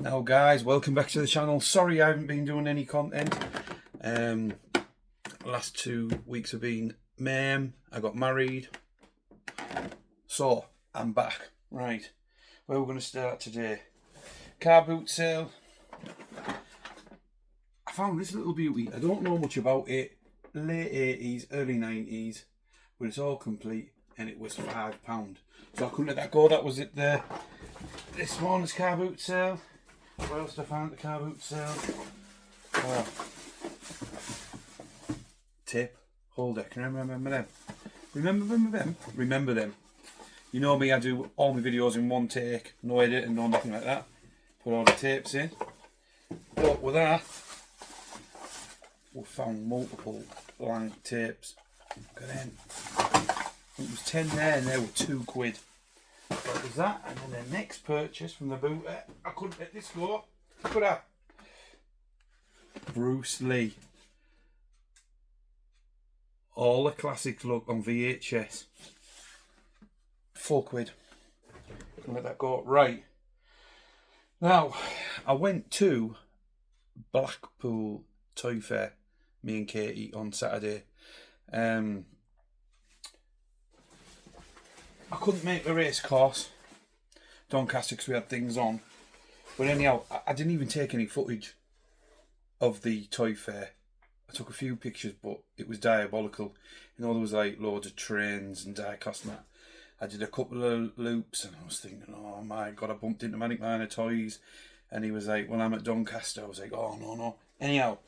Now guys, welcome back to the channel. Sorry I haven't been doing any content. Last 2 weeks have been mayhem. I got married. So, I'm back. Right, where we're going to start today. Car boot sale. I found this little beauty. I don't know much about it. Late 80s, early 90s. But it's all complete and it was £5. So I couldn't let that go. That was it there. This morning's car boot sale. Where else did I find the car boot sale? Oh. Tip holder. Can you remember them? Remember them. You know me, I do all my videos in one take, no edit and no nothing like that. Put all the tapes in. But with that, we found multiple blank tapes. Look at them. It was 10 there and they were £2. That was that, and then the next purchase from the booter, I couldn't let this go. Look at that. Bruce Lee. All the classics look on VHS. £4. Couldn't let that go. Right. Now, I went to Blackpool Toy Fair, me and Katie, on Saturday. I couldn't make the race course, Doncaster, because we had things on. But anyhow, I didn't even take any footage of the toy fair. I took a few pictures, but it was diabolical. You know, there was like loads of trains and die-cast and that. I did a couple of loops and I was thinking, oh my God, I bumped into Manic Miner Toys. And he was like, well, I'm at Doncaster. I was like, oh, no. Anyhow,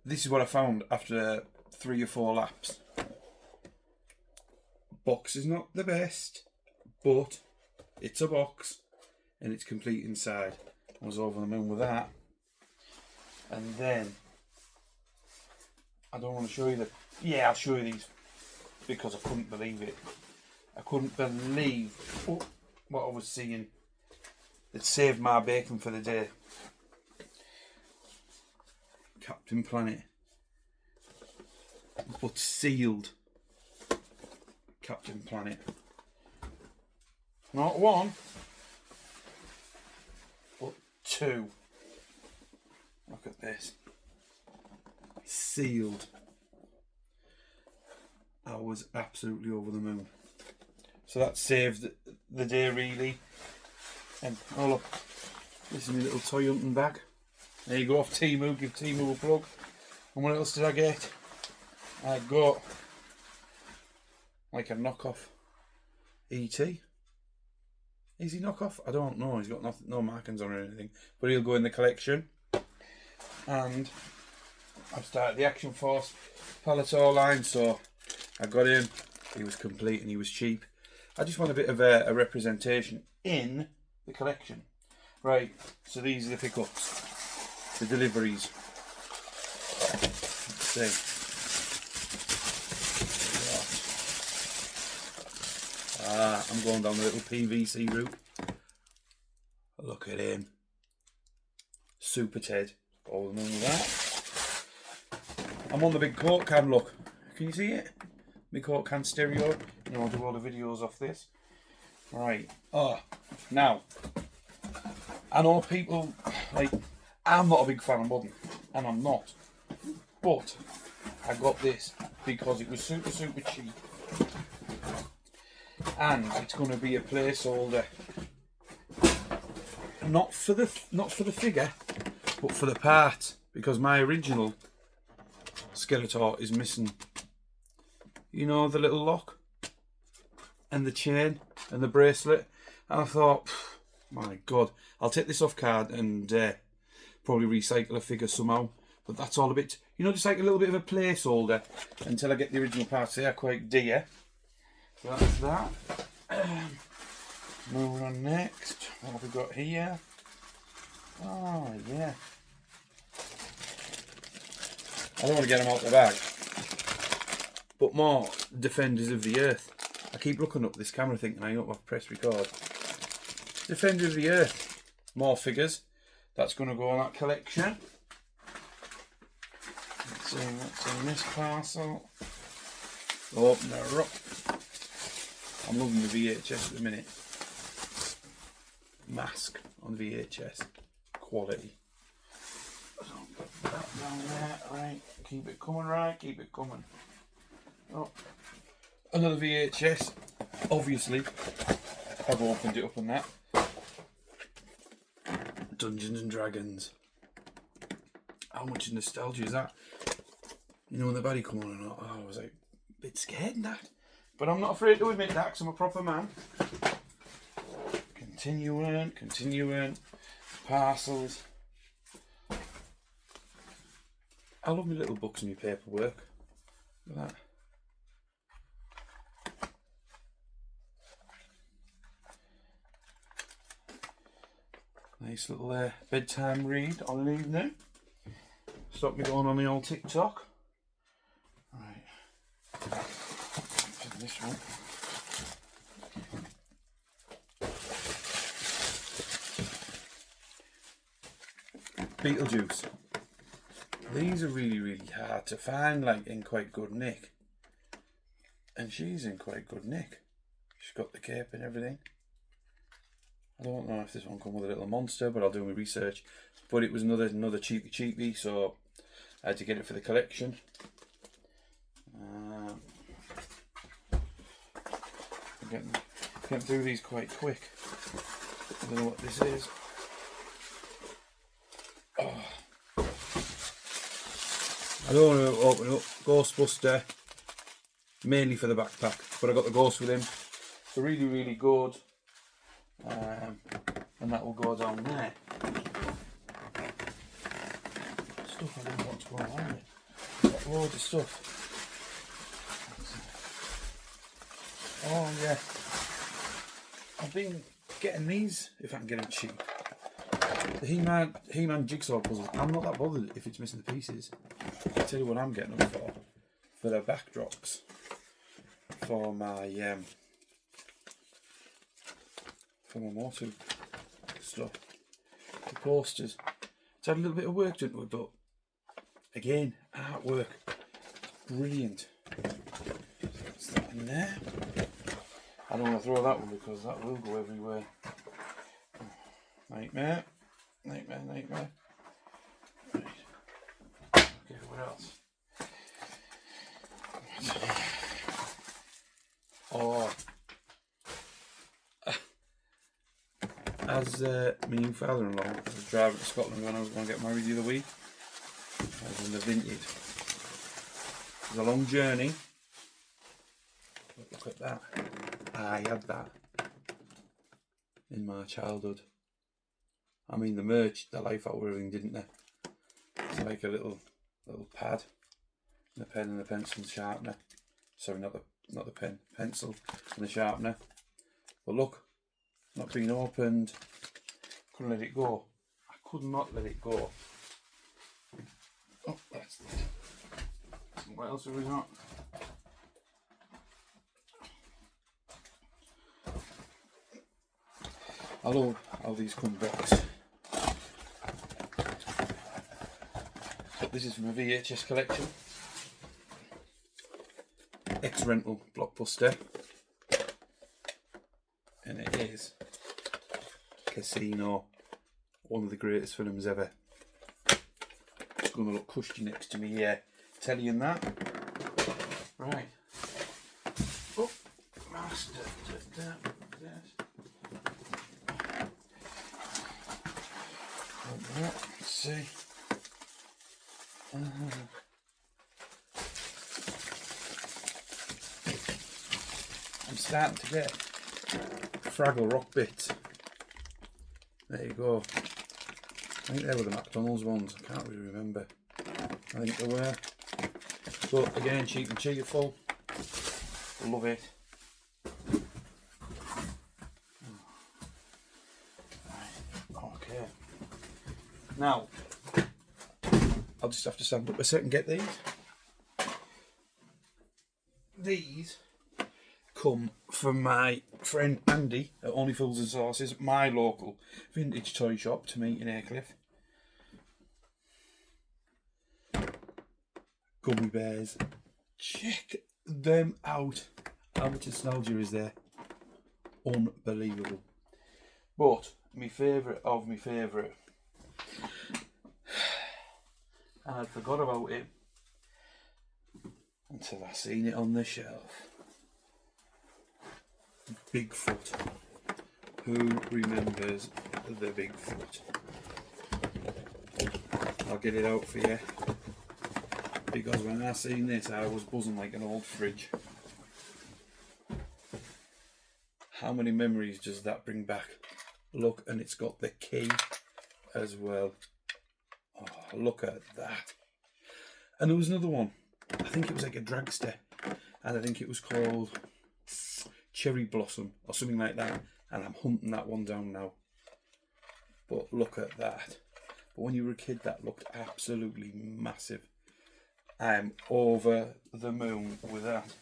this is what I found after 3 or 4 laps. Box is not the best, but it's a box and it's complete inside. I was over the moon with that. And then I don't want to show you I'll show you these because I couldn't believe it. I couldn't believe what I was seeing. It saved my bacon for the day. Captain Planet, but sealed. Captain Planet. Not 1, but 2. Look at this. Sealed. I was absolutely over the moon. So that saved the day really. And oh look, this is my little toy hunting bag. There you go, off Temu, give Temu a plug. And what else did I get? I got like a knockoff E.T. Is he knockoff? I don't know. He's got no markings on or anything. But he'll go in the collection. And I've started the Action Force Palator line. So I got him. He was complete and he was cheap. I just want a bit of a representation in the collection. Right. So these are the pickups. The deliveries. Let's see. I'm going down the little PVC route. Look at him. Super Ted. All the money with that. I'm on the big Coke can, look. Can you see it? Big Coke can stereo. You know, I'll do all the videos off this. Right. Now, I know people, like, I'm not a big fan of modern. And I'm not. But I got this because it was super cheap. And it's going to be a placeholder, not for the figure, but for the part, because my original Skeletor is missing. You know, the little lock and the chain and the bracelet. And I thought, my God, I'll take this off card and probably recycle a figure somehow. But that's all a bit, you know, just like a little bit of a placeholder until I get the original parts. They are quite dear. So that's that. Moving on next. What have we got here? Oh, yeah. I don't want to get them out the bag. But more Defenders of the Earth. I keep looking up this camera thinking I hope I've pressed record. Defender of the Earth. More figures. That's going to go on that collection. Let's see what's in this parcel. Open her up. I'm loving the VHS at the minute. mask on VHS. Quality. So put that down there, right. Keep it coming, right, keep it coming. Oh. Another VHS. Obviously, I've opened it up on that. Dungeons and Dragons. How much nostalgia is that? You know when the baddie come on and I was like a bit scared in that. But I'm not afraid to admit that because I'm a proper man. Continuing. Parcels. I love my little books and my paperwork. Look at that. Nice little bedtime read on an evening. Stop me going on the old TikTok. Right. This one. Beetlejuice. These are really hard to find, like in quite good nick. And she's in quite good nick. She's got the cape and everything. I don't know if this one come with a little monster, but I'll do my research. But it was another cheapy, so I had to get it for the collection. I'm getting through these quite quick. I don't know what this is. Oh. I don't want to open it up. Ghostbuster, mainly for the backpack, but I got the ghost with him. So really good. And that will go down there. Stuff I don't know what's going on with. Loads of stuff. Oh yeah. I've been getting these if I can get them cheap. The He-Man jigsaw puzzles. I'm not that bothered if it's missing the pieces. I'll tell you what I'm getting them for. For their backdrops. For my Motu stuff. The posters. It's had a little bit of work done to it, but again, artwork. Brilliant. What's that in there? I don't want to throw that one because that will go everywhere. Nightmare. Right. Okay, what else? Oh. As my new father-in-law was driving to Scotland when I was going to get married the other week. I was in the Vintage. It was a long journey. But look at that. I had that in my childhood. I mean, the merch, the life out of everything, didn't they? It's like a little pad, and a pen and a pencil and sharpener. Sorry, not the pen, pencil and the sharpener. But look, not being opened. Couldn't let it go. I could not let it go. Oh, that's it. What else have we got? I love how these come boxed. This is from a VHS collection. Ex-rental blockbuster. And it is Casino. One of the greatest films ever. It's going to look cushy next to me here. Telly and that. Right. Oh, master. Let's see. I'm starting to get Fraggle Rock bits. There you go. I think they were the McDonald's ones. I can't really remember. I think they were. But again, cheap and cheerful. Love it. Okay. Now, I'll just have to stand up a sec and get these. These come from my friend Andy at Only Fools and Sauces, my local vintage toy shop to meet in Aycliffe. Gummy bears. Check them out. How much nostalgia is there? Unbelievable. But my favourite of my favourite. And I'd forgot about it until I seen it on the shelf. Bigfoot. Who remembers the Bigfoot? I'll get it out for you, because when I seen this I was buzzing like an old fridge. How many memories does that bring back? Look, and it's got the key as well. Oh, look at that. And there was another one. I think it was like a dragster, and I think it was called Cherry Blossom or something like that, and I'm hunting that one down now. But look at that. But when you were a kid, that looked absolutely massive. I am over the moon with that.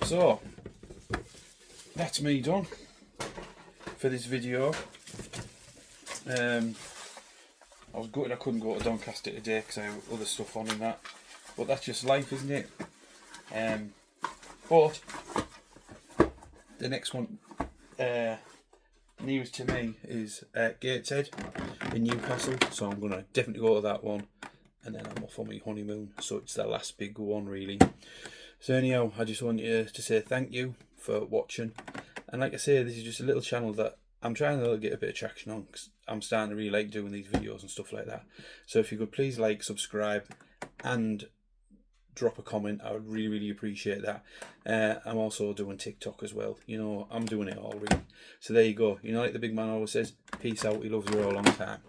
So that's me done for this video. I was gutted I couldn't go to Doncaster today because I have other stuff on and that, but that's just life, isn't it? But the next one news to me is Gateshead in Newcastle, so I'm gonna definitely go to that one, and then I'm off on my honeymoon, so it's the last big one really. So anyhow, I just want you to say thank you for watching, and like I say, this is just a little channel that I'm trying to get a bit of traction on, because I'm starting to really like doing these videos and stuff like that. So if you could please like, subscribe, and drop a comment, I would really appreciate that. I'm also doing TikTok as well, you know, I'm doing it all really. So there you go, you know, like the big man always says, peace out, he loves you all, long time.